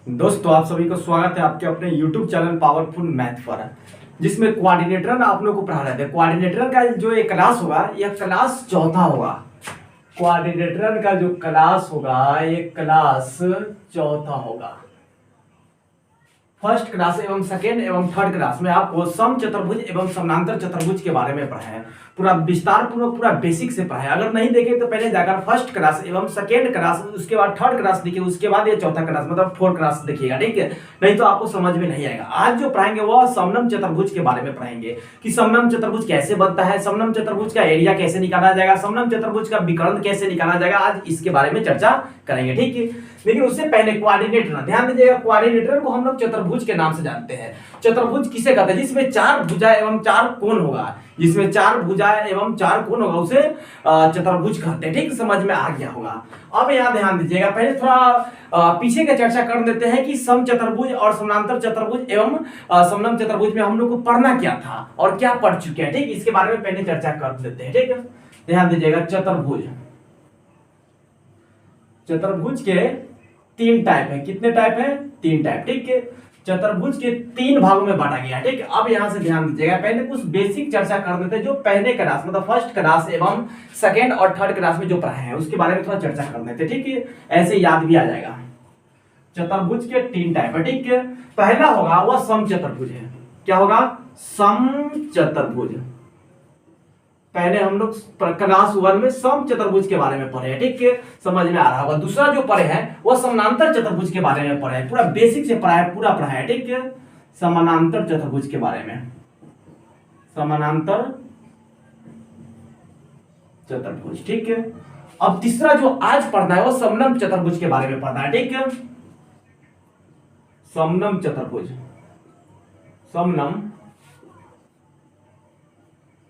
दोस्तों आप सभी को स्वागत है आपके अपने YouTube चैनल पावरफुल मैथ पर, जिसमें कोऑर्डिनेटर आप लोगों को पढ़ा रहे थे। कोऑर्डिनेटर का जो एक क्लास होगा यह क्लास चौथा होगा। कोऑर्डिनेटर का जो क्लास होगा ये क्लास चौथा होगा। फर्स्ट क्लास एवं सेकेंड एवं थर्ड क्लास में आपको सम चतुर्भुज एवं समानांतर चतुर्भुज के बारे में पढ़ाया है। पूरा विस्तार पूर्वक पूरा बेसिक से पढ़ाया। अगर नहीं देखे तो पहले जाकर फर्स्ट क्लास एवं सेकेंड क्लास, उसके बाद थर्ड क्लास देखिए, उसके बाद ये चौथा क्लास मतलब फोर्थ क्लास देखिएगा, ठीक है। नहीं तो आपको समझ में नहीं आएगा। आज जो पढ़ाएंगे वो समनम चतुर्भुज के बारे में पढ़ाएंगे कि समनम चतुर्भुज कैसे बनता है, समनम चतुर्भुज का एरिया कैसे निकाला जाएगा, समनम चतुर्भुज का विकर्ण कैसे निकाला जाएगा। आज इसके बारे में चर्चा करेंगे, ठीक है। लेकिन उससे पहले कोऑर्डिनेटर, ध्यान दीजिएगा, कोऑर्डिनेटर को हम लोग चतुर्भुज के नाम से जानते हैं। चतुर्भुज किसे कहते हैं? जिसमें चार भुजा एवं चार कोण होगा, जिसमें चार भुजा एवं चार कोण होगा उसे चतुर्भुज कहते हैं, ठीक। समझ में आ गया होगा। अब यहाँ ध्यान दीजिएगा, पहले थोड़ा पीछे का चर्चा कर देते हैं कि सम चतुर्भुज और समानांतर चतुर्भुज एवं समनम चतुर्भुज में हम लोग को पढ़ना क्या था और क्या पढ़ चुके हैं, ठीक। इसके बारे में पहले चर्चा कर देते हैं, ठीक है। ध्यान दीजिएगा, चतुर्भुज, चतुर्भुज के तीन टाइप है। कितने टाइप है? तीन टाइप, ठीक है। चतुर्भुज के तीन भागों में बांटा गया, ठीक है। अब यहां से ध्यान दीजिएगा, पहले कुछ बेसिक चर्चा कर देते हैं। जो पहले क्लास मतलब फर्स्ट क्लास एवं सेकेंड और थर्ड क्लास में जो पढ़ाए हैं उसके बारे में थोड़ा चर्चा कर देते हैं, ठीक है। ऐसे याद भी आ जाएगा। चतुर्भुज के तीन टाइप है, ठीक है। पहला होगा वह सम चतुर्भुज है। क्या होगा? सम चतुर्भुज। पहले हम लोग क्लास 1 में सम चतुर्भुज के बारे में पढ़े हैं, ठीक है। समझ में आ रहा होगा। दूसरा जो पढ़े हैं वो समानांतर चतुर्भुज के बारे में पढ़े हैं। पूरा बेसिक से पढ़ा है, पूरा पढ़ा है, ठीक है। समानांतर चतुर्भुज के बारे में, समानांतर चतुर्भुज, ठीक है। अब तीसरा जो आज पढ़ना है वो समनम चतुर्भुज के बारे में पढ़ना है, ठीक है। समनम चतुर्भुज, समनम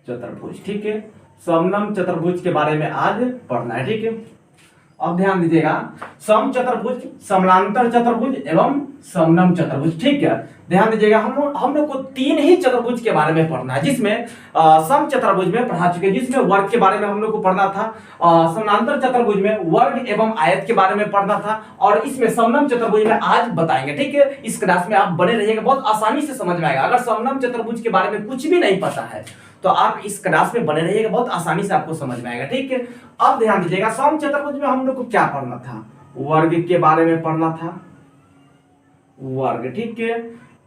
चतुर्भुज, ठीक है। समनम चतुर्भुज के बारे में आज पढ़ना है, ठीक है। अब ध्यान दीजिएगा, सम चतुर्भुज, समानांतर चतुर्भुज एवं समनम चतुर्भुज, ठीक है। ध्यान दीजिएगा, हम लोग को तीन ही चतुर्भुज के बारे में पढ़ना है, जिसमें सम चतुर्भुज में पढ़ा चुके, जिसमें वर्ग के बारे में हम लोग को पढ़ना था। समानांतर चतुर्भुज में वर्ग एवं आयत के बारे में पढ़ना था, और इसमें समनम चतुर्भुज में आज बताएंगे, ठीक है। इस क्लास में आप बने रहिएगा, बहुत आसानी से समझ में आएगा। अगर समनम चतुर्भुज के बारे में कुछ भी नहीं पता है तो आप इस क्लास में बने रहिएगा, बहुत आसानी से आपको समझ में आएगा, ठीक है। अब ध्यान दीजिएगा, सम चतुर्भुज में हम लोग को क्या पढ़ना था? वर्ग के बारे में पढ़ना था, वर्ग, ठीक है।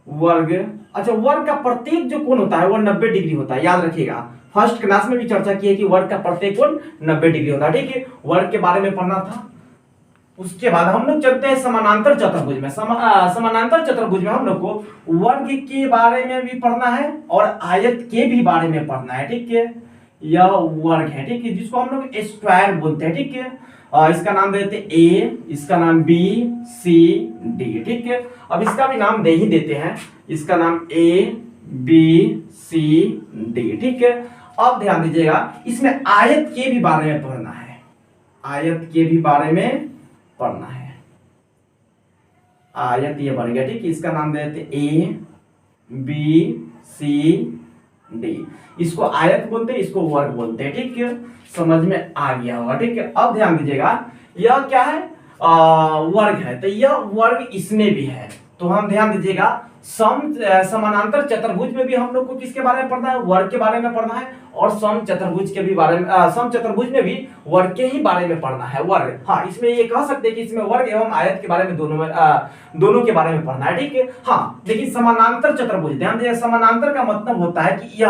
वर्ग, अच्छा, वर्ग का प्रत्येक जो कोण होता है वो 90 डिग्री होता है, याद रखिएगा। फर्स्ट क्लास में भी चर्चा की है कि वर्ग का प्रत्येक कोण 90 डिग्री होता है, ठीक है। वर्ग के बारे में पढ़ना था। उसके बाद हम लोग चलते हैं समानांतर चतुर्भुज में। समानांतर चतुर्भुज में हम लोग को वर्ग के बारे में भी पढ़ना है और आयत के भी बारे में पढ़ना है, ठीक है। यह वर्ग है, ठीक है, जिसको हम लोग स्क्वायर बोलते हैं, ठीक है। इसका नाम देते हैं ए, इसका नाम बी, सी, डी, ठीक है। अब इसका भी नाम दे ही देते हैं, इसका नाम ए, बी, सी, डी, ठीक है। अब ध्यान दीजिएगा, इसमें आयत के भी बारे में पढ़ना है, आयत के भी बारे में पढ़ना है। आयत ये बन गया, ठीक है। इसका नाम देते हैं ए, बी, सी, डी। इसको आयत बोलते हैं, इसको वर्ग बोलते हैं, ठीक है। समझ में आ गया होगा, ठीक है। अब ध्यान दीजिएगा, यह क्या है? वर्ग है, तो यह वर्ग इसमें भी है। तो हम ध्यान दीजिएगा, समानांतर चतुर्भुज में भी हम लोग को किसके बारे में पढ़ना है? वर्ग के बारे में पढ़ना है। और सम चतुर्भुज के भी बारे में, सम चतुर्भुज में भी वर्ग के ही बारे में पढ़ना है, वर्ग। हाँ, इसमें ये कह सकते हैं कि इसमें वर्ग एवं आयत के बारे में दोनों के बारे में पढ़ना है, ठीक है। हाँ, लेकिन समानांतर चतुर्भुज, ध्यान दीजिए, समानांतर का मतलब होता है कि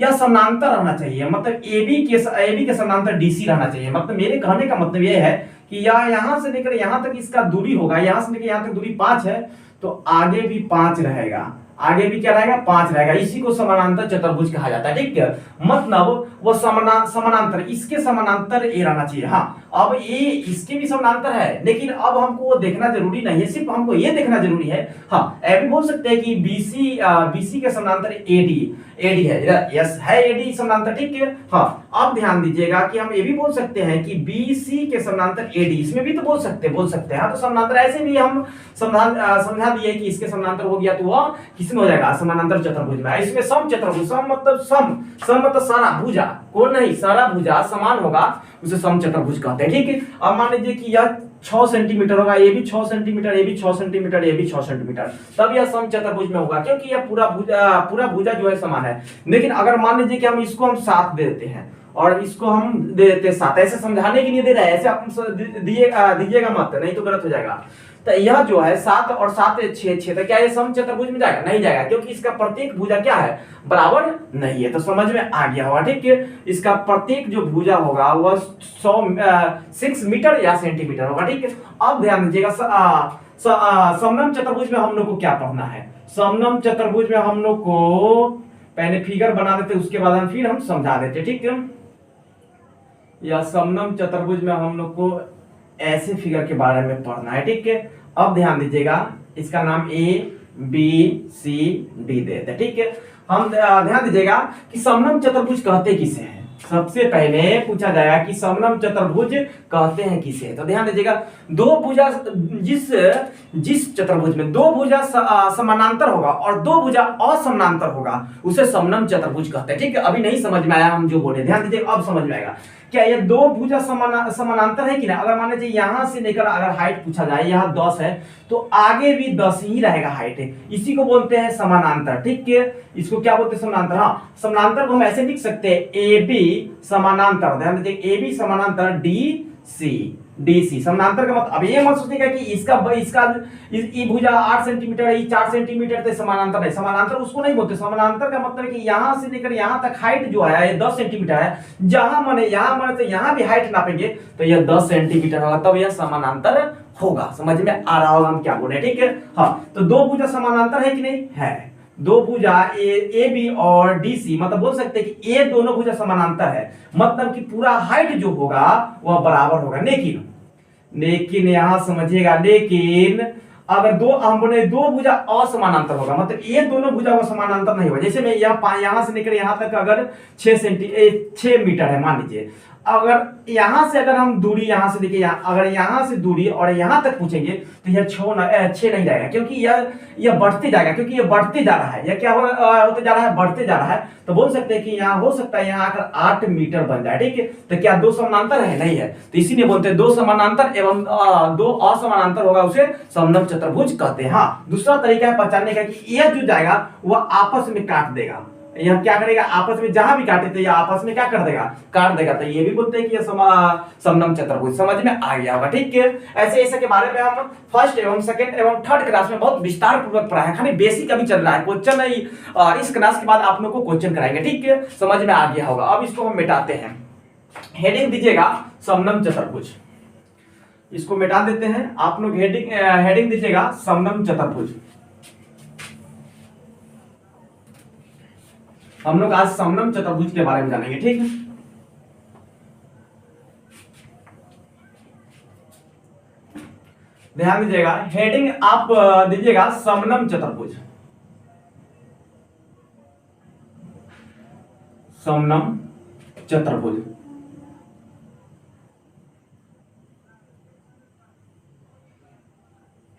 यह समानांतर रहना चाहिए, मतलब AB के समानांतर DC रहना चाहिए। मतलब मेरे कहने का मतलब यह है कि यहां से लेकर यहां तक इसका दूरी होगा, यहां से लेकर यहां तक दूरी 5 है, तो आगे भी 5 रहेगा, आगे भी क्या रहेगा? 5 रहेगा। इसी को समानांतर चतुर्भुज कहा जाता है, ठीक है। मतलब वो समानांतर, इसके समानांतर ए रहना चाहिए। हाँ, अब ए इसके भी समानांतर है, लेकिन अब हमको वो देखना जरूरी नहीं है, सिर्फ हमको ये देखना जरूरी है। हाँ, ऐ भी बोल सकते हैं कि BC के समानांतर AD, एडी है, यस है एडी समानांतर, ठीक है। हाँ, अब ध्यान दीजिएगा कि हम ये भी बोल सकते हैं कि बीसी के समानांतर एडी, इसमें भी तो बोल सकते हैं। हाँ, तो समानांतर ऐसे भी हम समझा दिए कि इसके समानांतर हो गया तो वह किसमें हो जाएगा, समानांतर चतुर्भुज में। इसमें सम चतुर्भुज, सम मतलब सारा भुजा, कौन नहीं, सारा भुजा समान होगा उसे सम चतुर्भुज कहते हैं, ठीक है। अब मान लीजिए कि यह 6 सेंटीमीटर होगा, ये भी 6 सेंटीमीटर, ये भी 6 सेंटीमीटर, ये भी 6 सेंटीमीटर, तब यह सम चतुर्भुज में होगा, क्योंकि यह पूरा भुजा जो है समान है। लेकिन अगर मान लीजिए कि हम इसको हम 7 दे देते हैं और इसको हम दे देते हैं 7, ऐसे समझाने के लिए दे रहे हैं, ऐसे आप दीजिएगा मत, नहीं तो गलत हो जाएगा। तो यह जो है 7 और 7 6, तो क्या ये सम चतुर्भुज में जाएगा, नहीं जाएगा, क्योंकि इसका प्रत्येक भुजा क्या है, बराबर नहीं है। तो समझ में आ गया होगा, ठीक है। इसका प्रत्येक जो भुजा होगा वह 6 मीटर या सेंटीमीटर होगा, ठीक है। अब ध्यान दीजिएगा, समनम चतुर्भुज में हम लोग को क्या पढ़ना है। समनम चतुर्भुज में हम लोग को पहले फिगर बना देते, उसके बाद हम फिर समझा देते, ठीक है। या समनम चतुर्भुज में हम लोग को ऐसे फिगर के बारे में पढ़ना है, ठीक है। अब ध्यान दीजिएगा, इसका नाम ए बी सी डी देते हैं, ठीक है। हम ध्यान दीजिएगा कि समनम चतुर्भुज कहते किसे हैं। सबसे पहले पूछा जाएगा कि समनम चतुर्भुज कहते हैं किसे, तो ध्यान दीजिएगा, दो भुजा जिस चतुर्भुज में दो भुजा समानांतर होगा और दो भुजा असमानांतर होगा उसे समनम चतुर्भुज कहते हैं, ठीक है। अभी नहीं समझ में आया हम जो बोले, ध्यान दीजिए, अब समझ में आएगा। क्या ये दो भुजा समानांतर है कि ना, अगर मान लीजिए यहां से लेकर अगर हाइट पूछा जाए, यहाँ 10 है तो आगे भी 10 ही रहेगा हाइट, इसी को बोलते हैं समानांतर, ठीक है। इसको क्या बोलते हैं, समानांतर। हाँ, समानांतर को हम ऐसे लिख सकते हैं, ए बी समानांतर, ध्यान दीजिए, ए बी समानांतर डी सी समानांतर का मतलब, अब ये मत सोचिएगा कि इसका ये भुजा 8 सेंटीमीटर है, ये 4 सेंटीमीटर, तो समानांतर है। समानांतर उसको नहीं बोलते। समानांतर का मतलब है कि यहां से लेकर यहां तक हाइट जो है ये 10 सेंटीमीटर है, जहां माने तो यहां भी हाइट नापेंगे तो यह 10 सेंटीमीटर होगा, तब यह समानांतर होगा। समझ में आ रहा होगा हम क्या बोल रहे हैं, ठीक है। हाँ, तो दो भुजा समानांतर है कि नहीं है, दो भुजा ए बी और डी सी, मतलब बोल सकते हैं कि ये दोनों भुजा समानांतर है, मतलब कि पूरा हाइट जो होगा वह बराबर होगा। लेकिन यहां समझिएगा, लेकिन अगर दो भुजा असमानांतर होगा, मतलब ये दोनों भुजा वो समानांतर नहीं होगा। जैसे मैं यहां से लेकर यहां तक अगर 6 मीटर है मान लीजिए, अगर यहां से अगर हम दूरी यहां से लेके अगर यहां से दूरी और यहां तक पूछेंगे तो यह 6 नहीं जाएगा, क्योंकि यह बढ़ते जाएगा, क्योंकि यह बढ़ते जा रहा है। यह क्या होते जा रहा है, बढ़ते जा रहा है। तो बोल सकते हैं कि यहाँ हो सकता है यहाँ आकर 8 मीटर बन जाए, ठीक है। तो क्या दो समानांतर है, नहीं है, तो इसीलिए बोलते हैं दो समानांतर एवं दो असमानांतर होगा उसे समनम चतुर्भुज कहते हैं। हाँ, दूसरा तरीका है पहचानने का कि यह जो जाएगा वह आपस में काट देगा, यह क्या करेगा, आपस में जहां भी काटे तो यह आपस में क्या कर देगा, काट देगा, तो ये भी बोलते हैं कि यह समनम चतुर्भुज। समझ में आ गया होगा, ठीक है। ऐसे के बारे में हम फर्स्ट एवं सेकंड एवं थर्ड क्लास में बहुत विस्तार पूर्वक पढ़ा है, खाली बेसिक अभी चल रहा है, क्वेश्चन नहीं, इस क्लास के बाद आप लोग को क्वेश्चन कराएंगे, ठीक है। समझ में आ गया होगा। अब इसको हम मिटाते हैं, हेडिंग दीजिएगा समनम चतुर्भुज, इसको मिटा देते हैं। आप लोग हेडिंग दीजिएगा समनम चतुर्भुज। हम लोग आज समनम चतुर्भुज के बारे में जानेंगे, ठीक है। ध्यान दीजिएगा, हेडिंग आप दीजिएगा समनम चतुर्भुज, समनम चतुर्भुज।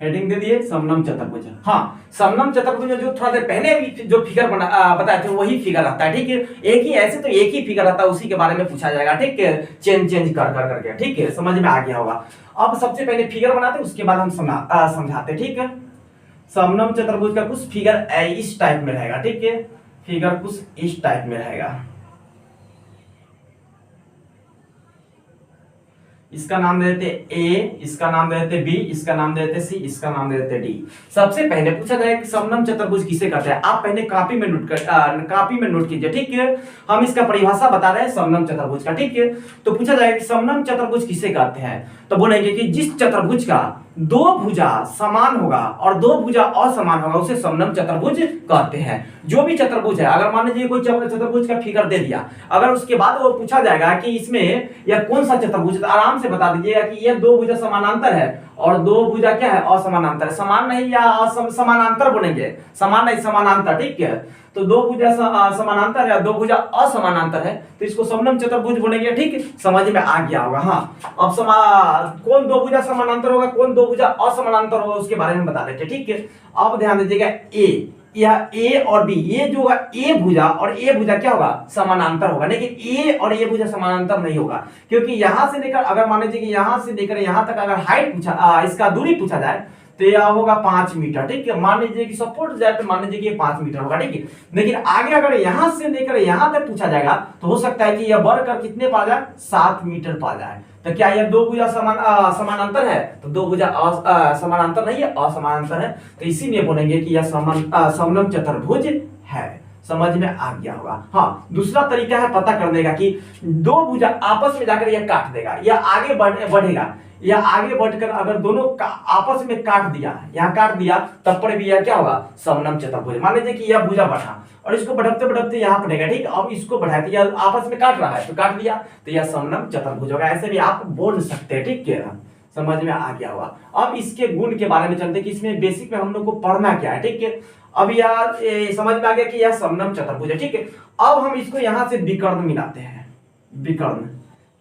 हेडिंग दे दिए समनम चतुर्भुज। हाँ, समनम चतुर्भुज में जो थोड़ा देर पहले भी जो फिगर बताए थे वही फिगर आता है, ठीक है। एक ही ऐसे तो एक ही फिगर आता है, उसी के बारे में पूछा जाएगा, ठीक है, चेंज कर करके, ठीक है। समझ में आ गया होगा। अब सबसे पहले फिगर बनाते हैं, उसके बाद हम समझाते, ठीक है। समनम चतुर्भुज का कुछ फिगर इस टाइप में रहेगा, ठीक है, फिगर कुछ इस टाइप में रहेगा। इसका नाम दे देते ए, इसका नाम दे देते बी, इसका नाम दे देते सी, इसका नाम दे देते डी। सबसे पहले पूछा जाए कि समनम चतुर्भुज किसे कहते हैं, आप पहले कॉपी में नोट कीजिए, ठीक है। हम इसका परिभाषा बता रहे हैं समनम चतुर्भुज का, ठीक है। तो पूछा जाए कि समनम चतुर्भुज किसे कहते हैं, तो बोलेंगे कि जिस चतुर्भुज का दो भुजा समान होगा और दो भुजा असमान होगा उसे समनम चतुर्भुज कहते हैं। जो भी चतुर्भुज है, अगर मान लीजिए कोई चतुर्भुज का फिगर दे दिया, अगर उसके बाद वो पूछा जाएगा कि इसमें यह कौन सा चतुर्भुज है, तो आराम से बता दीजिएगा कि ये दो भुजा समानांतर है और दो भुजा क्या है, असमानांतर है। समान नहीं या समानांतर बोलेंगे, समान नहीं समानांतर, ठीक है। तो दो भुजा समानांतर है, दो भुजा असमानांतर है, तो इसको समनम चतुर्भुज बोलेंगे, ठीक है। समझ में आ गया होगा। हाँ, अब कौन दो भुजा समानांतर होगा, कौन दो भुजा असमानांतर होगा, उसके बारे में बता देते, ठीक है। अब ध्यान दीजिएगा, यह ए और बी, ये जो होगा ए भुजा और ए भुजा क्या होगा, समानांतर होगा। लेकिन ए और ए भुजा समानांतर नहीं होगा, क्योंकि यहां से लेकर, अगर मान लीजिए कि यहां से लेकर यहां तक अगर हाइट पूछा, इसका दूरी पूछा जाए तो यह होगा 5 मीटर, ठीक है। मान लीजिए कि सपोर्ट जाए तो मान लीजिए कि ये 5 मीटर होगा, ठीक है। लेकिन आगे अगर यहां से लेकर यहां तक पूछा जाएगा तो हो सकता है कि यह बढ़कर कितने पा जाए, 7 मीटर पा जाए। तो क्या यह दो भुजा समानांतर है, तो दो भुजा समानांतर नहीं है, असमानांतर है। तो इसीलिए बोलेंगे कि यह समनम चतुर्भुज है। समझ में आ गया होगा। हाँ, दूसरा तरीका है पता करने का कि दो भुजा आपस में जाकर यह काट देगा, यह आगे बढ़ेगा, या आगे बढ़कर अगर दोनों आपस में काट दिया, यहाँ काट दिया, तब पर भी यह क्या होगा, समनम चतुर्भुज। मान लीजिए कि यह भुजा बढ़ा और इसको बढ़ते बढ़ते यहाँ पड़ेगा, ठीक है। अब इसको बढ़ाए तो यह आपस में काट रहा है, तो काट दिया तो यह समनम चतुर्भुज होगा। ऐसे भी आप बोल सकते हैं, ठीक है। समझ में आ गया होगा। अब इसके गुण के बारे में चलते हैं कि इसमें बेसिक में हम लोग को पढ़ना क्या है, ठीक है। अब यार समझ में आ गया कि यह समनम चतुर्भुज है, ठीक है। अब हम इसको यहाँ से विकर्ण मिलाते हैं। विकर्ण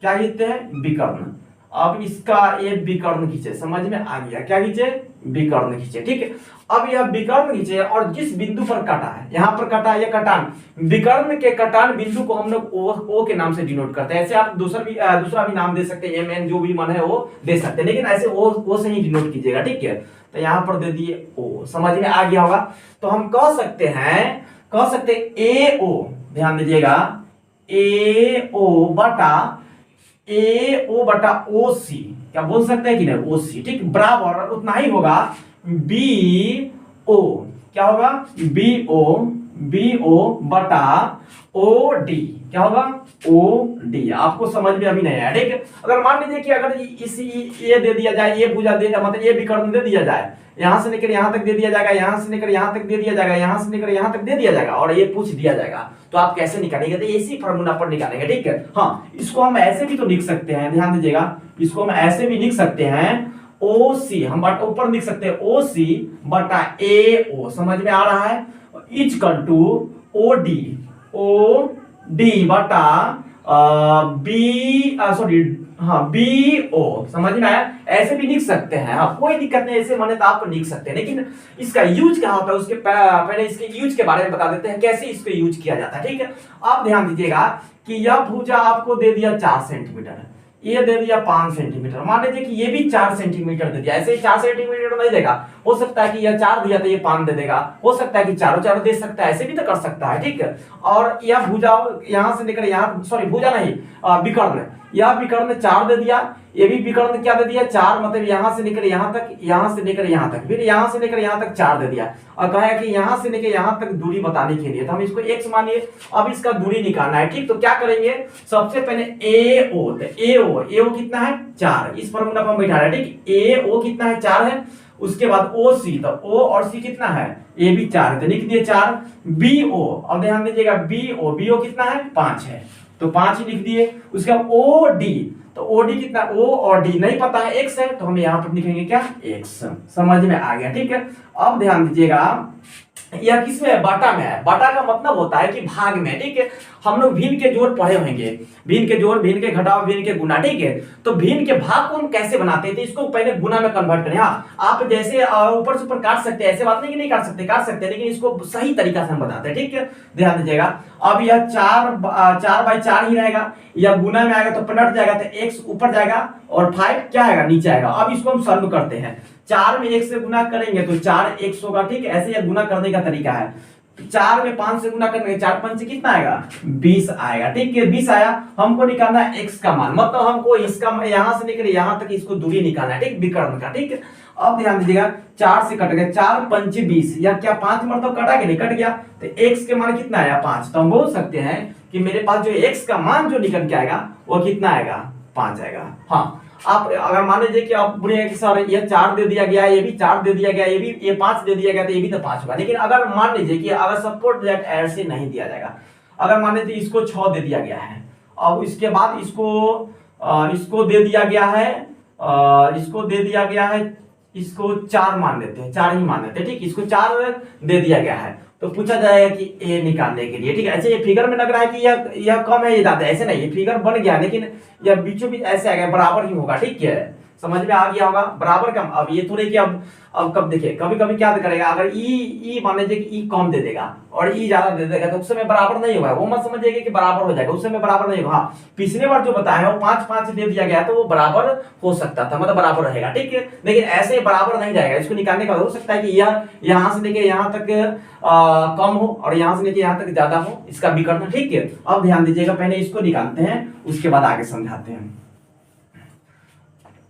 क्या कहते हैं, विकर्ण। अब इसका ये विकर्ण खींचे, समझ में आ गया, क्या खींचे, विकर्ण खींचे, ठीक है। अब यह विकर्ण खींचे और जिस बिंदु पर काटा है, यहाँ पर काटा है, यह कटान, विकर्ण के कटान बिंदु को हम लोग ओ के नाम से डिनोट करते हैं। ऐसे आप दूसरा भी नाम दे सकते हैं, एम एन जो भी मन है वो दे सकते हैं, लेकिन ऐसे ओ से ही डिनोट कीजिएगा, ठीक है। तो यहाँ पर दे दिए ओ, समझ में आ गया होगा। तो हम कह सकते हैं ए ओ, ध्यान दीजिएगा, ए ओ बटा ओ सी, क्या बोल सकते हैं कि नहीं, ओ सी, ठीक, बराबर उतना ही होगा बी ओ, क्या होगा, बी ओ बटा ओ डी, क्या होगा, ओ डी। आपको समझ में अभी नहीं आया, ठीक है। अगर मान लीजिए कि अगर ये दे दिया जाए, ये भुजा दे दिया, मतलब ये विकर्ण दे दिया जाए, यहां से लेकर यहां तक दे दिया जाएगा, यहां से लेकर यहां तक दे दिया जाएगा, यहां से लेकर यहां तक दे दिया जाएगा, और ये पूछ दिया जाएगा, तो आप कैसे निकालेंगे, तो इसी फार्मूला पर निकालेंगे, ठीक है। हाँ, इसको हम ऐसे भी तो लिख सकते हैं, ध्यान दीजिएगा, इसको हम ऐसे भी लिख सकते हैं, ओ सी, हम ऊपर लिख सकते हैं ओ सी बटा ए ओ, समझ में आ रहा है, इक्वल टू ओ डी बटा बी ओ, समझ में आया। ऐसे भी लिख सकते हैं, हाँ, कोई दिक्कत नहीं, ऐसे माने तो आप लिख सकते हैं, लेकिन इसका यूज क्या होता है, उसके पहले इसके यूज के बारे में बता देते हैं, कैसे इसको यूज किया जाता है, ठीक है। आप ध्यान दीजिएगा कि यह भुजा आपको दे दिया 4 सेंटीमीटर, ये दे दिया 5 सेंटीमीटर, मान लीजिए कि ये भी 4 सेंटीमीटर दे दिया, ऐसे ही 4 सेंटीमीटर नहीं देगा, हो सकता है कि यह 4 दिया तो ये 5 दे देगा, हो सकता है कि चारों दे सकता है, ऐसे भी तो कर सकता है, ठीक है। और यह भुजा यहां से लेकर यहां, सॉरी भुजा नहीं, विकर्ण, यह विकर्ण 4 दे दिया, ये भी विकर्ण क्या दे दिया, 4, मतलब यहां से लेकर यहां तक, यहां से लेकर यहां तक, फिर यहां से लेकर यहां तक 4 दे दिया, और कहा कि यहां से लेकर यहां तक दूरी बताने के लिए, तो हम इसको x मानिए। अब इसका दूरी निकालना है, ठीक, तो क्या करेंगे, सबसे पहले ए ओ कितना है, 4, इस फॉर्मूला पर हम बैठा रहे हैं, ठीक। ए ओ कितना है, 4 है। उसके बाद ओ सी, तो ओ और सी कितना है, ए भी 4 है, तो लिख दिए 4। बी ओ, अब ध्यान दीजिएगा, बी ओ कितना है, 5 है, तो 5 ही लिख दिए। उसके बाद ओ डी, तो ओ डी कितना, ओ और डी नहीं पता है, x है, तो हम यहाँ पर लिखेंगे क्या, x। समझ में आ गया, ठीक है। अब ध्यान दीजिएगा, यह किसमें है, बाटा में है। बाटा का मतलब होता है कि भाग में, ठीक है। हम लोग भिन्न के जोड़ पढ़े होंगे, भिन्न के जोड़, भिन्न के घटाव, भिन्न के गुना, ठीक है। तो भिन्न के भाग को हम कैसे बनाते हैं, तो इसको पहले गुना में कन्वर्ट करें। हाँ, आप जैसे ऊपर से ऊपर काट सकते हैं, ऐसे बात नहीं कि नहीं काट सकते, लेकिन इसको सही तरीका से हम बताते हैं, ठीक है। ध्यान दीजिएगा, अब यह 4/4 ही रहेगा, या गुना में आएगा तो पलट जाएगा, तो x ऊपर जाएगा और 5 क्या आएगा, नीचे आएगा। अब इसको हम सॉल्व करते हैं, 4 में 1 से गुना करेंगे तो 4x होगा, ठीक है। ऐसे यह गुना करने का तरीका है, 4 में 5 से गुना करेंगे, 4 5 से कितना आएगा, 20 आएगा, ठीक है। 20 आया, हमको निकालना है x का मान, मतलब हमको इसका यहां से लेकर यहां तक इसको दूरी निकालना है, ठीक, विकर्ण का, ठीक है। अब ध्यान दीजिएगा, 4 से कट गया, 4 5 20, या क्या 5 मतलब कटा कि नहीं, कट गया, तो x के मान कितना आया, 5। तो हम बोल सकते हैं कि मेरे पास जो x का मान जो निकल के आएगा वो कितना आएगा, 5 आएगा। हाँ, आप अगर मान लीजिए कि आप बोलिए कि सर ये 4 दे दिया गया, ये भी 4 दे दिया गया, ये 5 दे दिया गया, तो ये भी तो 5 होगा। लेकिन अगर मान लीजिए कि अगर सपोर्ट दैट ऐसे नहीं दिया जाएगा, अगर मान लीजिए इसको 6 दे दिया गया है, अब इसके बाद इसको इसको दे दिया गया है, इसको दे दिया गया है, इसको 4 मान लेते हैं, 4 ही मान लेते हैं, ठीक। इसको 4 दे दिया गया है तो पूछा जाएगा कि ए निकालने के लिए, ठीक है। ऐसे ये फिगर में लग रहा है कि यह कम है, ये ज्यादा है, ऐसे नहीं, ये फिगर बन गया लेकिन यह बीचों बीच ऐसे आ गया, बराबर ही होगा, ठीक है। समझ में आ गया होगा, बराबर कम। अब ये थोड़े कि अब कब देखिए, कभी कभी क्या करेगा, अगर ई मान लीजिए कि ई कम दे देगा और ई ज्यादा दे देगा तो उस समय बराबर नहीं होगा, वो मत समझिएगा कि बराबर हो जाएगा, उस समय बराबर नहीं होगा। हाँ, पिछले बार जो बताया है वो 5-5 दे दिया गया तो वो बराबर हो सकता था, मतलब बराबर रहेगा, ठीक है। लेकिन ऐसे बराबर नहीं जाएगा, इसको निकालने का हो सकता है कि यह यहाँ से लेके यहाँ तक कम हो और यहाँ से लेके यहाँ तक ज्यादा हो, इसका विकर्ण, ठीक है। अब ध्यान दीजिएगा, पहले इसको निकालते हैं उसके बाद आगे समझाते हैं।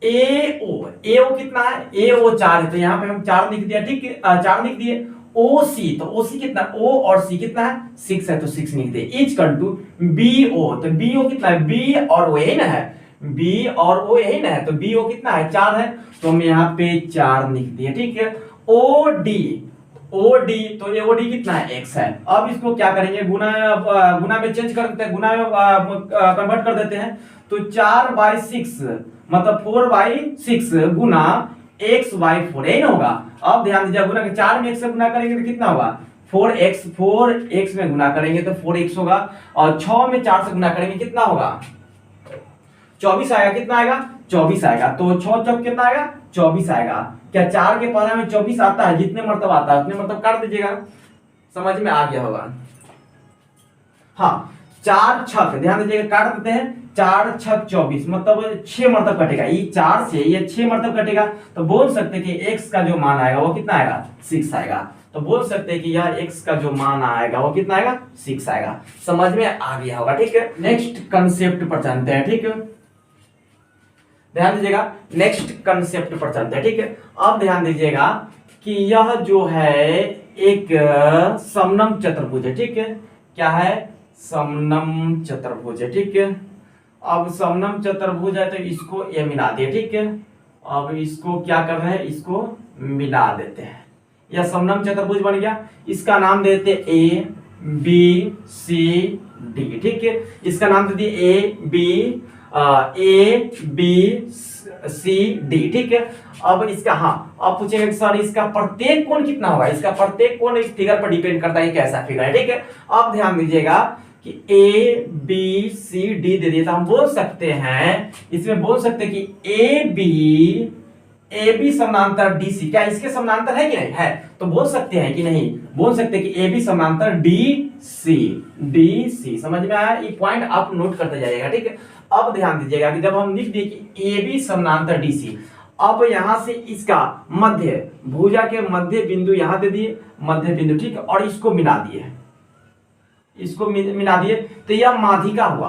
एओ कितना है, एओ 4 है तो यहाँ पे हम 4 लिख दिया, ठीक है, 4 लिख दिए। ओसी, तो ओसी कितना, ओ और सी कितना है, 6 है तो 6 लिख दिए। इक्वल टू बीओ, तो बीओ कितना है, बी और ओ यही ना है, बी और ओ यही ना है, तो बीओ कितना है, 4 है तो हम यहाँ पे 4 लिख दिए, ठीक है। ओडी, ओडी, तो ये ओडी कितना है, x है। अब इसको क्या करेंगे, गुना में चेंज कर देते हैं, गुना में कन्वर्ट कर देते हैं, तो 4/6 मतलब 4/6 गुना x/4 यही ना होगा। अब ध्यान दीजिए, गुना के 4 में x से गुना करेंगे तो कितना होगा, 4x में गुना करेंगे तो 4x होगा, और 6 में 4 से गुना करेंगे कितना होगा, 24 आएगा। कितना आएगा, 24 आएगा। तो 6 चौक कितना आएगा, 24 आएगा। क्या 4 के पारा में 24 आता है, जितने मर्तबा आता है उतने मर्तबा काट दीजिएगा, समझ में आ गया होगा। हाँ, 4 छक, ध्यान दीजिएगा, काट देते हैं, 4 छक 24 मतलब 6 मर्तब कटेगा, ये 4 से ये 6 मर्तब कटेगा, तो बोल सकते हैं कि x का जो मान आएगा वो कितना आएगा, 6 आएगा। तो बोल सकते हैं कि यह x का जो मान आएगा वो कितना आएगा, 6 आएगा। समझ में आ गया होगा, ठीक है। नेक्स्ट कंसेप्ट पर चलते हैं, ठीक है, ध्यान दीजिएगा, नेक्स्ट कंसेप्ट पर चलते हैं, ठीक है। अब ध्यान दीजिएगा कि यह जो है एक समनम चतुर्भुज है, ठीक है। क्या है, समनम चतुर्भुज है, ठीक है। अब समनम चतुर्भुज है तो इसको ये मिला दिए, ठीक है। अब इसको क्या कर रहे हैं, इसको मिला देते हैं, यह समनम चतुर्भुज बन गया। इसका नाम देते ए बी सी डी, ठीक है। इसका नाम दे दिए ए बी सी डी, ठीक है। अब इसका, हाँ, अब पूछेंगे सर इसका प्रत्येक कोण कितना होगा, इसका प्रत्येक कोण इस फिगर पर डिपेंड करता है कैसा फिगर है, ठीक है। अब ध्यान दीजिएगा कि ए बी सी डी दे दिए तो हम बोल सकते हैं, इसमें बोल सकते हैं कि ए बी समानांतर डी सी, क्या इसके समानांतर है कि नहीं है, तो बोल सकते हैं कि नहीं, बोल सकते हैं कि ए बी समानांतर डी सी। समझ में आया, ये पॉइंट आप नोट करते जाइएगा, ठीक है। अब ध्यान दीजिएगा कि जब हम लिख दिए कि ए बी समानांतर डी सी, अब यहां से इसका मध्य, भुजा के मध्य बिंदु यहां दे दिए, मध्य बिंदु, ठीक है, और इसको मिला दिए, इसको मिला दिए तो यह माध्यिका हुआ।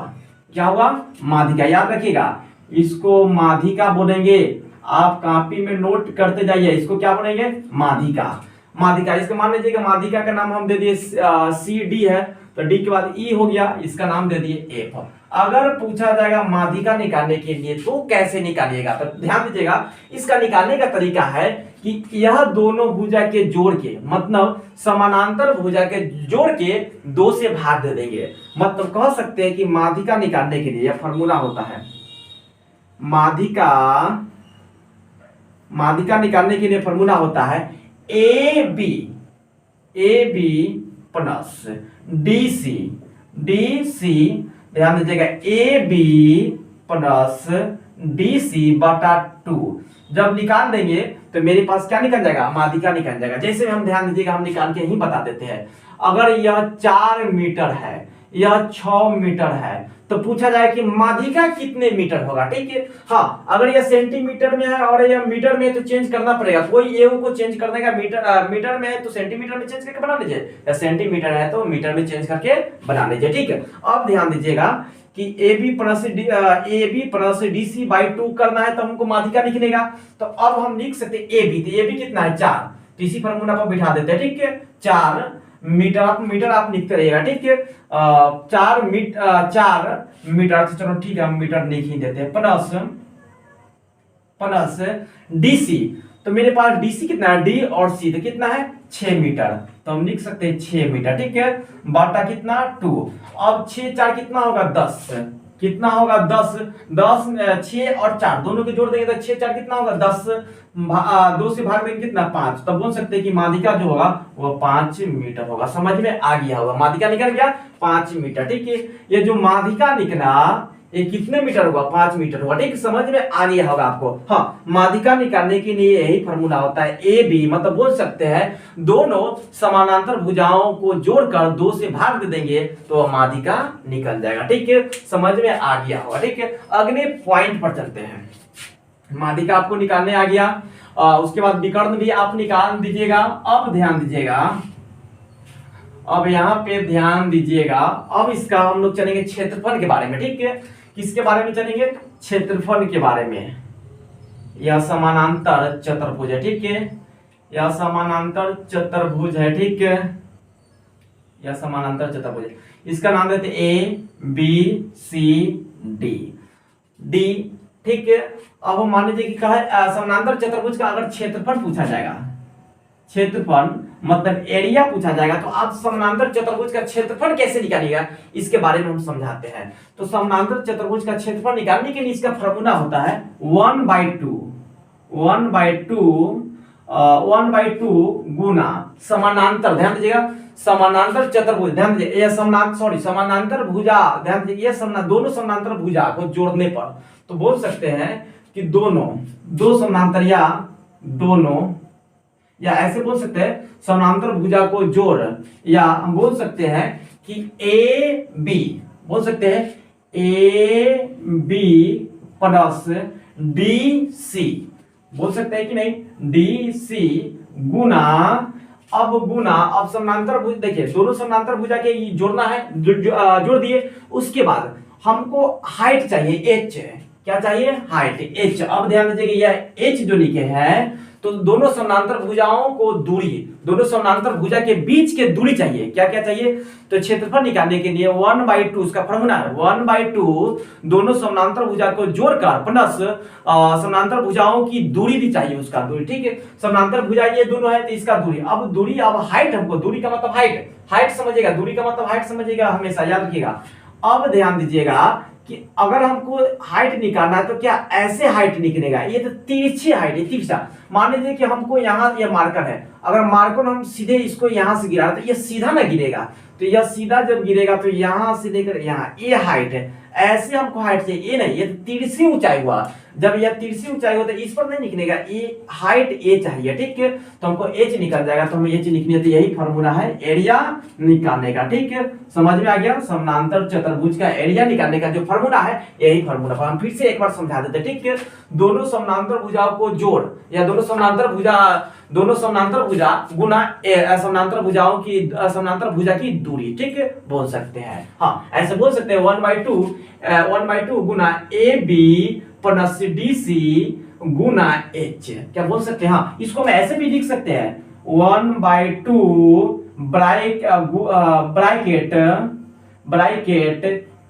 क्या हुआ, माध्यिका, याद रखिएगा, इसको माध्यिका बोलेंगे। आप कॉपी में नोट करते जाइए, इसको क्या बोलेंगे, माध्यिका। माध्यिका, इसका मान लीजिएगा माध्यिका का नाम हम दे दिए सी डी है, तो डी के बाद ई हो गया, इसका नाम दे दिए एफ। अगर पूछा जाएगा माध्यिका निकालने के लिए तो कैसे निकालिएगा, तो ध्यान दीजिएगा, इसका निकालने का तरीका है कि यह दोनों भुजा के जोड़ के, मतलब समानांतर भुजा के जोड़ के 2 से भाग दे देंगे। मतलब कह सकते हैं कि माध्यिका निकालने के लिए यह फॉर्मूला होता है, माध्यिका निकालने के लिए फॉर्मूला होता है A B plus D C, ध्यान दीजिएगा, A B plus D C बटा 2। जब निकाल देंगे तो मेरे पास क्या निकल जाएगा, माध्यिका निकल जाएगा। जैसे हम, ध्यान दीजिएगा, हम निकाल के ही बता देते हैं। अगर यह 4 मीटर है, यह 6 मीटर है, तो पूछा जाए कि माध्यिका कितने मीटर होगा, ठीक है। हाँ, अगर यह सेंटीमीटर में है और यह मीटर में है तो चेंज करना पड़ेगा, कोई ए को चेंज करने का, मीटर में है तो सेंटीमीटर में चेंज करके बना लीजिए, या सेंटीमीटर है तो मीटर में चेंज करके बना लीजिए, ठीक है। अब ध्यान दीजिएगा कि A B plus D C by 2 करना है तो हमको माध्यिका निकलेगा। तो अब हम लिख सकते हैं ए बी, तो ए बी कितना है, 4, तो इसी फॉर्मूला पर बिठा देते हैं, ठीक है। 4 मीटर आप लिखते रहिएगा, ठीक है। 4 मीटर, तो चलो ठीक है, हम मीटर लिख ही देते हैं, प्लस डीसी, तो मेरे पास डीसी कितना है, डी और सी, तो कितना है 6 मीटर, तो हम लिख सकते हैं 6 मीटर, ठीक है, बाटा कितना 2। अब 6 4 कितना होगा 10, कितना होगा 10, 6 और 4 दोनों के जोड़ देंगे तो 6 4 कितना होगा 10, 2 से भाग देंगे कितना 5, तब बोल सकते हैं कि माध्यिका जो होगा वो 5 मीटर होगा। समझ में आ गया होगा, माध्यिका निकल गया 5 मीटर। ठीक है, ये जो माध्यिका निकला ये कितने मीटर होगा 5 मीटर होगा। ठीक, समझ में आ गया होगा आपको। हाँ, माध्यिका निकालने के लिए यही फॉर्मूला होता है ए बी, मतलब बोल सकते हैं दोनों समानांतर भुजाओं को जोड़कर 2 से भाग दे देंगे तो माध्यिका निकल जाएगा। ठीक है, समझ में आ गया होगा। ठीक है, अगले पॉइंट पर चलते हैं। माध्यिका आपको निकालने आ गया, उसके बाद विकर्ण भी आप निकाल दीजिएगा। अब ध्यान दीजिएगा, अब यहाँ पे ध्यान दीजिएगा, अब इसका हम लोग चलेंगे क्षेत्रफल के बारे में। ठीक है, किसके बारे में चलेंगे, क्षेत्रफल के बारे में। यह समानांतर चतुर्भुज है। ठीक है, यह समानांतर चतुर्भुज है। ठीक है, यह समानांतर चतुर्भुज है, इसका नाम देते A B C D D. ठीक है, अब मान लीजिए कि कहा है समानांतर चतुर्भुज का अगर क्षेत्रफल पूछा जाएगा, क्षेत्रफल मतलब एरिया पूछा जाएगा, तो आप समानांतर चतुर्भुज का क्षेत्रफल कैसे निकालिएगा इसके बारे में हम समझाते हैं। तो समानांतर चतुर्भुज का क्षेत्रफल निकालने के लिए इसका फॉर्मूला होता है 1/2 गुना समानांतर, ध्यान दीजिएगा समानांतर चतुर्भुज, ध्यान दीजिए यह समानांतर भुजा, ध्यान दीजिए ये दोनों समानांतर भुजा को जोड़ने पर तो बोल सकते हैं कि दो समानांतर या ऐसे बोल सकते हैं समानांतर भुजा को जोड़, या हम बोल सकते हैं कि ए बी, बोल सकते हैं A B plus D C, बोल सकते हैं कि नहीं, डी सी गुना, अब समानांतर भुज, देखिए दोनों समानांतर भुजा के जोड़ना है, जोड़ दिए, उसके बाद हमको हाइट चाहिए h, क्या चाहिए हाइट h। अब ध्यान दीजिए यह h जो लिखे हैं तो दोनों समानांतर भुजाओं को दूरी, दोनों समानांतर भुजा के बीच के दूरी चाहिए, क्या क्या चाहिए, तो क्षेत्रफल निकालने के लिए 1/2 उसका फॉर्मूला है 1/2 दोनों समानांतर भुजा को जोड़कर प्लस समानांतर भुजाओं की दूरी भी चाहिए, उसका दूरी। ठीक है, समानांतर भुजा ये दोनों है तो इसका दूरी, अब दूरी, अब हाइट, हमको दूरी का मतलब हाइट समझिएगा, दूरी का मतलब हाइट समझिएगा, हमेशा याद रखिएगा। अब ध्यान दीजिएगा कि अगर हमको हाइट निकालना है तो क्या ऐसे हाइट निकलेगा, ये तो तिरछी हाइट है, तिरछा। मान लीजिए कि हमको यहाँ ये मार्कर है, अगर मार्कर हम सीधे इसको यहाँ से गिरा तो ये सीधा ना गिरेगा, तो यह सीधा जब गिरेगा तो यहाँ से लेकर यहाँ ये हाइट है, ऐसे हमको हाइट चाहिए, ये नहीं, ये तिरछी ऊंचाई हुआ, जब यह तिरछी ऊंचाई हो तो इस पर नहीं निकलेगा, ये हाइट ए चाहिए। ठीक है, तो हमको एच निकल जाएगा, तो हमें एच लिखनी है, तो यही फॉर्मूला है एरिया निकालने का। ठीक है, समझ में आ गया, समानांतर चतुर्भुज का एरिया निकालने का जो फॉर्मूला है यही फॉर्मूला। हम फिर से एक बार समझा देते। ठीक है, दोनों समानांतर भुजाओं को जोड़, या दोनों समानांतर भुजा गुना समानांतर भुजा की दूरी, ठीक है बोल सकते हैं। हाँ, ऐसे बोल सकते हैं 1/2 गुना A B plus D C गुना एच, क्या बोल सकते हैं। हाँ, इसको मैं ऐसे भी लिख सकते हैं 1/2 bracket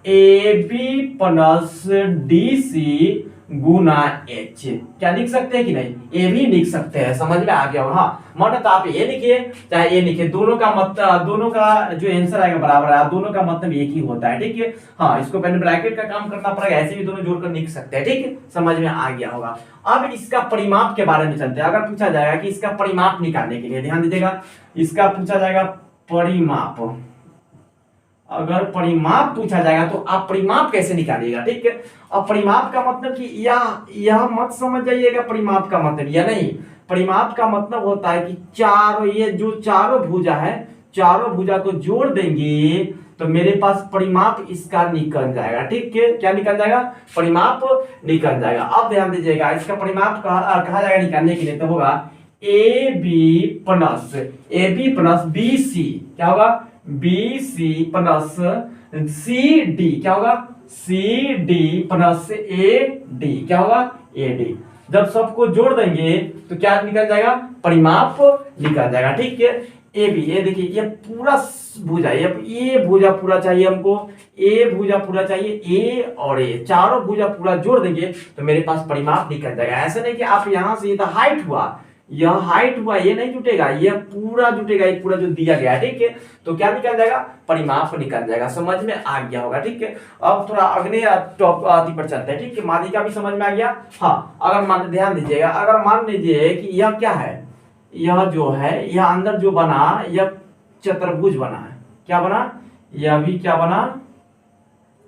A B plus D C गुना एच, क्या लिख सकते हैं कि नहीं, ए भी लिख सकते हैं, समझ में आ गया। हाँ, मतलब आप ये लिखिए चाहे ये लिखिए, दोनों का जो आंसर आएगा बराबर है, दोनों का मतलब एक ही होता है। ठीक है, हाँ, इसको पहले ब्रैकेट का काम करना पड़ेगा, ऐसे भी दोनों जोड़कर लिख सकते हैं। ठीक है, समझ में आ गया होगा। अब इसका परिमाप के बारे में चलते हैं। अगर पूछा जाएगा कि इसका परिमाप निकालने के लिए, ध्यान दीजिएगा, इसका पूछा जाएगा परिमाप, अगर परिमाप पूछा जाएगा तो आप परिमाप कैसे निकालिएगा। ठीक है, अब परिमाप का मतलब कि यह मत समझ जाइएगा परिमाप का मतलब, या नहीं, परिमाप का मतलब होता है कि ये जो चारों भुजा है, चारों भुजा को जोड़ देंगे तो मेरे पास परिमाप इसका निकल जाएगा। ठीक है, क्या निकल जाएगा, परिमाप निकल जाएगा। अब ध्यान दीजिएगा, इसका परिमाप कहा जाएगा निकालने के लिए, तो होगा A B plus B C, क्या होगा B C plus C D, क्या होगा C D plus A D, क्या होगा ए डी। जब सबको जोड़ देंगे तो क्या निकल जाएगा, परिमाप निकल जाएगा। ठीक है, ए बी, ये देखिए ये पूरा भुजा, ये भुजा पूरा चाहिए हमको, ए भुजा पूरा चाहिए, ए और ए चारों भुजा पूरा जोड़ देंगे तो मेरे पास परिमाप निकल जाएगा। ऐसा नहीं कि आप यहां से, ये तो हाइट हुआ, यह हाइट हुआ, ये नहीं जुटेगा, यह पूरा जुटेगा, ये पूरा जो दिया गया है, ठीक है। तो क्या निकल जाएगा, परिमाप निकल जाएगा। समझ में आ गया होगा, ठीक है। अब थोड़ा अगले टॉपिक पर चलते हैं, ठीक है। माध्यिका भी समझ में आ गया। हाँ, अगर मान ध्यान दीजिएगा, अगर मान लीजिए कि यह क्या है, यह जो है, यह अंदर जो बना, यह चतुर्भुज बना है। क्या बना, यह भी क्या बना,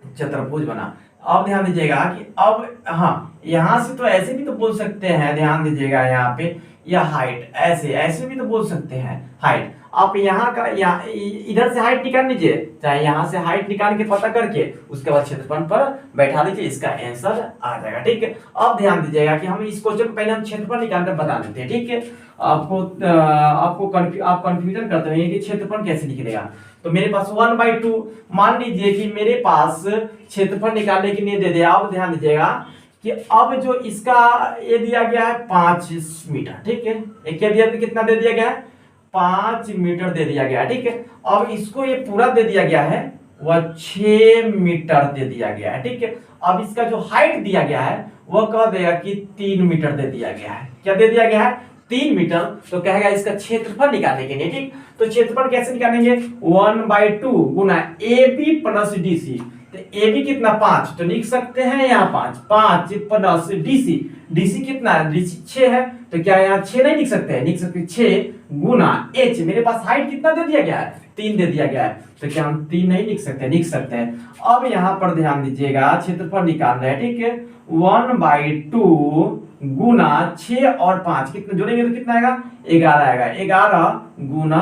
चतुर्भुज बना। अब ध्यान दीजिएगा कि अब हाँ, यहां से तो ऐसे भी तो बोल सकते हैं, ध्यान दीजिएगा यहाँ पे, यह हाइट ऐसे ऐसे भी तो बोल सकते हैं हाइट। आप यहाँ का यहाँ इधर से हाइट निकाल लीजिए, चाहे यहाँ से हाइट निकाल के पता करके उसके बाद क्षेत्रफल पर बैठा दीजिए, इसका आंसर आ जाएगा, ठीक है। अब ध्यान दीजिएगा कि हम इस क्वेश्चन को पहले हम क्षेत्रफल निकाल कर बता देते हैं, ठीक है। आप कंफ्यूजन करते हैं कि क्षेत्रफल कैसे निकलेगा। तो मेरे पास 1/2, मान लीजिए कि मेरे पास क्षेत्रफल निकालने के लिए दे दिया। अब ध्यान दीजिएगा कि अब जो इसका ये दिया गया है 5 मीटर, ठीक है। एक क्या दिया, कितना दे दिया गया है, 5 मीटर दे दिया गया है, ठीक है। अब इसको ये पूरा दे दिया गया है, वह 6 मीटर दे दिया गया है, ठीक है। अब इसका जो हाइट दिया गया है वह कह देगा कि 3 मीटर दे दिया गया है। क्या दे दिया गया है, 3 मीटर। तो कहेगा इसका क्षेत्रफल निकालने के लिए, ठीक। तो क्षेत्रफल कैसे निकालेंगे, 1/2 गुना AB प्लस DC। तो AB कितना, 5, तो लिख सकते हैं यहाँ 5 प्लस DC। DC कितना है, DC 6 है, तो क्या यहाँ 6 नहीं लिख सकते हैं, लिख सकते हैं 6 गुना H। मेरे पास हाइट कितना दे दिया गया है, 3 दे दिया गया है, तो क्या हम 3 नहीं लिख सकते, लिख सकते हैं। अब यहाँ पर ध्यान दीजिएगा, क्षेत्रफल निकाल रहे हैं, ठीक है। 1/2 गुना 6 और 5 कितना जोड़ेंगे तो कितना आएगा, 11 आएगा। 11 गुना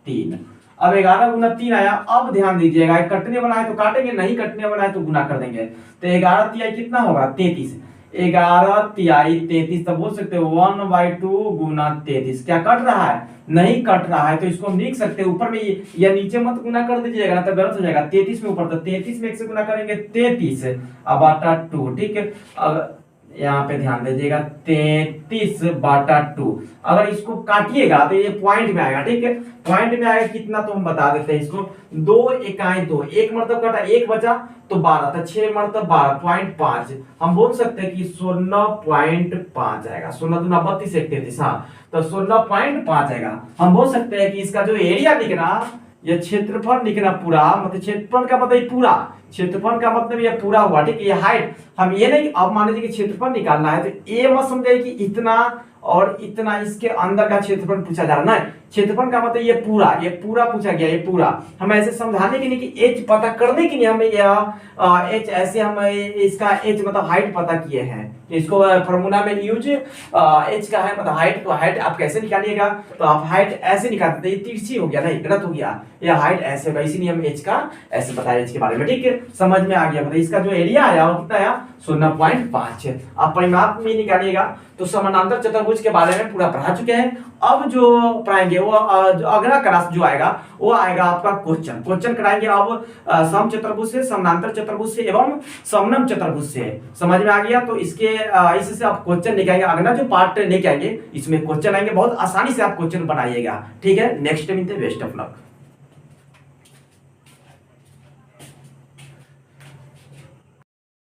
3। अब 11 गुना 3 आया। अब ध्यान दीजिएगा, कटने वाला है तो काटेंगे, नहीं कटने वाला है तो गुना कर देंगे। तो 11 तिहाई कितना होगा, 33। 11 तिहाई 33, तब बोल सकते हो 1/2 गुना 33। क्या कट रहा है, नहीं कट रहा है, तो इसको हम लिख सकते हैं ऊपर में या नीचे मत गुना कर दीजिएगा, तो गलत हो जाएगा। 33 में ऊपर, तो 33 में 1 से गुना करेंगे 33 अब बटा 2, ठीक है। अब यहाँ पे ध्यान दीजिएगा 33/2। अगर इसको काटिएगा तो ये पॉइंट में आएगा, ठीक है। पॉइंट में आएगा कितना, तो हम बता देते हैं इसको, 2 एकाई 2, 1 मतलब कटा 1 बचा तो 12, तो 6 मतलब 12.5। हम बोल सकते हैं कि 16.5 आएगा। 16 दूना 32, 1 33, हाँ, तो 16.5 आएगा। हम बोल सकते हैं कि इसका जो एरिया दिखना, ये क्षेत्रफल लिखना पूरा, मतलब क्षेत्रफल का मतलब पूरा, क्षेत्रफल का मतलब ये पूरा हुआ, ठीक है। ये हाइट, हम ये नहीं, अब मान लीजिए कि क्षेत्रफल निकालना है तो ये मत समझे कि इतना और इतना इसके अंदर का क्षेत्रफल पूछा जा रहा है। क्षेत्रफल का मतलब ये पूरा पूछा गया, ये पूरा। हम ऐसे समझाने के लिए कि एच पता करने के लिए हमें यह एच ऐसे हम इसका एच मतलब हाइट पता किए हैं। इसको फॉर्मूला में यूज एच का है मतलब हाइट, तो हाइट आप कैसे निकालिएगा, तो आप हाइट ऐसे निकालते, ये तिरछी हो गया, नहीं गलत हो गया, यह हाइट ऐसे होगा, इसीलिए हम एच का ऐसे बताया एच के बारे में, ठीक है। समझ में आ गया, मतलब इसका जो एरिया आया वो कितना आया, 0.5। आप परिमाप में निकालिएगा। तो समानांतर चतुर्भुज के बारे में पूरा पढ़ा चुके हैं। अब जो पढ़ाएंगे वो अगला क्लास जो आएगा वो आएगा आपका क्वेश्चन कराएंगे अब समचतुर्भुज से, समानांतर चतुर्भुज से एवं समनम चतुर्भुज से। समझ में आ गया, तो इसके इससे आप क्वेश्चन लेके आएंगे। अगला जो पार्ट लेके आएंगे इसमें क्वेश्चन आएंगे, बहुत आसानी से आप क्वेश्चन बनाइएगा, ठीक है। नेक्स्ट मिलते हैं, बेस्ट ऑफ लक।